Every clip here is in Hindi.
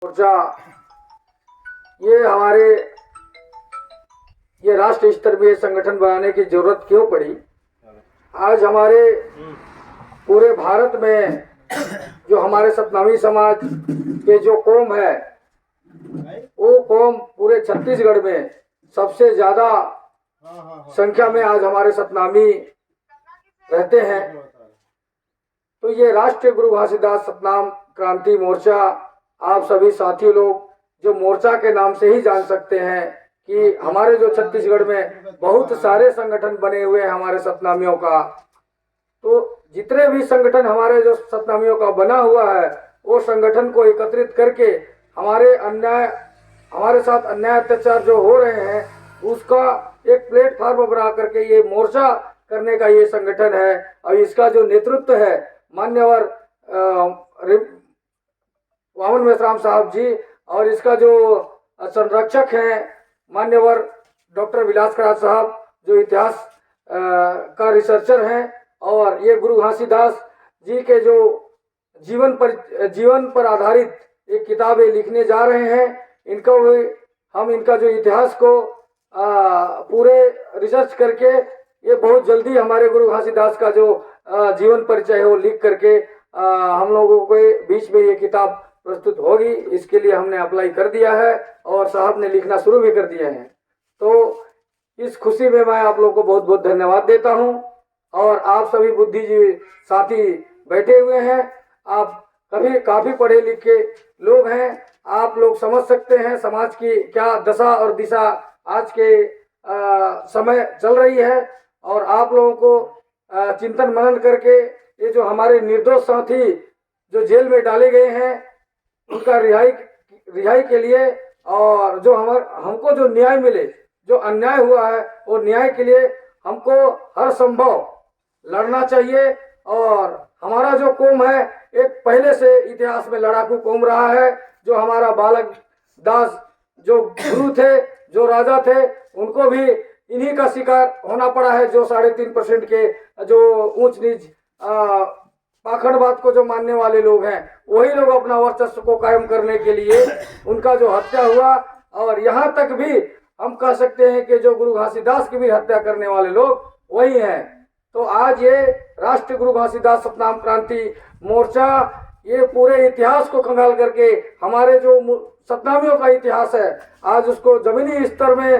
मोर्चा ये राष्ट्र स्तर पे संगठन बनाने की जरूरत क्यों पड़ी। आज हमारे पूरे भारत में जो हमारे सतनामी समाज के जो कौम है, वो कौम पूरे छत्तीसगढ़ में सबसे ज्यादा संख्या में आज हमारे सतनामी रहते हैं। तो ये राष्ट्रीय गुरु घासीदास सतनाम क्रांति मोर्चा, आप सभी साथी लोग जो मोर्चा के नाम से ही जान सकते हैं कि हमारे जो छत्तीसगढ़ में बहुत सारे संगठन बने हुए हैं हमारे सतनामियों का। तो जितने भी संगठन हमारे जो सतनामियों का बना हुआ है, वो संगठन को एकत्रित करके हमारे साथ अन्याय अत्याचार जो हो रहे हैं उसका एक प्लेटफॉर्म बना करके ये मोर्चा करने का ये संगठन है। और इसका जो नेतृत्व है मान्यवर वामन मेश्राम साहब जी, और इसका जो संरक्षक हैं मान्यवर डॉक्टर विलास करात साहब जो इतिहास का रिसर्चर हैं, और ये गुरु घासीदास जी के जो जीवन पर आधारित एक किताबें लिखने जा रहे हैं। इनको भी हम इनका जो इतिहास को पूरे रिसर्च करके ये बहुत जल्दी हमारे गुरु घासीदास का जो जीवन परिचय है वो लिख करके हम लोगों के बीच में ये किताब प्रस्तुत होगी। इसके लिए हमने अप्लाई कर दिया है और साहब ने लिखना शुरू भी कर दिया है। तो इस खुशी में मैं आप लोगों को बहुत बहुत धन्यवाद देता हूं। और आप सभी बुद्धिजीवी साथी बैठे हुए हैं, आप काफी पढ़े लिखे लोग हैं, आप लोग समझ सकते हैं समाज की क्या दशा और दिशा आज के समय चल रही है। और आप लोगों को चिंतन मनन करके ये जो हमारे निर्दोष साथी जो जेल में डाले गए हैं उनका रिहाई के लिए, और जो हमको जो न्याय मिले, जो अन्याय हुआ है वो न्याय के लिए हमको हर संभव लड़ना चाहिए। और हमारा जो कौम है एक पहले से इतिहास में लड़ाकू कौम रहा है। जो हमारा बालक दास जो गुरु थे, जो राजा थे, उनको भी इन्हीं का शिकार होना पड़ा है। जो 3.5% के जो ऊंच नीच पाखंडवाद को जो मानने वाले लोग हैं, वही लोग अपना वर्चस्व को कायम करने के लिए उनका जो हत्या हुआ। और यहाँ तक भी हम कह सकते हैं कि जो गुरु घासीदास की भी हत्या करने वाले लोग वही हैं। तो आज ये राष्ट्रीय गुरु घासीदास सतनाम क्रांति मोर्चा ये पूरे इतिहास को कंगाल करके हमारे जो सतनामियों का इतिहास है आज उसको जमीनी स्तर में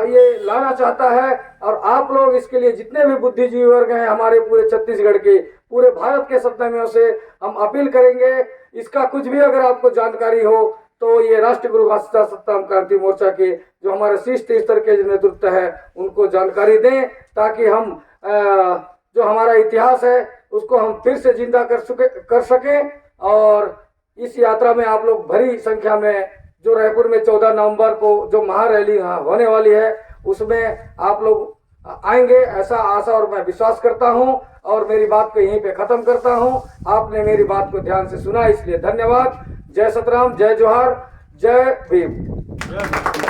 ये लाना चाहता है। और आप लोग इसके लिए जितने भी बुद्धिजीवी वर्ग हैं हमारे पूरे छत्तीसगढ़ के, पूरे भारत के सतनामियों से हम अपील करेंगे, इसका कुछ भी अगर आपको जानकारी हो तो ये राष्ट्रीय गुरु घासीदास सतनाम क्रांति मोर्चा के जो हमारे शीर्ष स्तर के जो नेतृत्व है उनको जानकारी दें, ताकि हम जो हमारा इतिहास है उसको हम फिर से जिंदा कर सकें। और इस यात्रा में आप लोग भरी संख्या में जो रायपुर में 14 नवंबर को जो महारैली होने वाली है उसमें आप लोग आएंगे, ऐसा आशा और मैं विश्वास करता हूं। और मेरी बात को यहीं पे खत्म करता हूं। आपने मेरी बात को ध्यान से सुना, इसलिए धन्यवाद। जय सतराम, जय जोहार, जय भीम।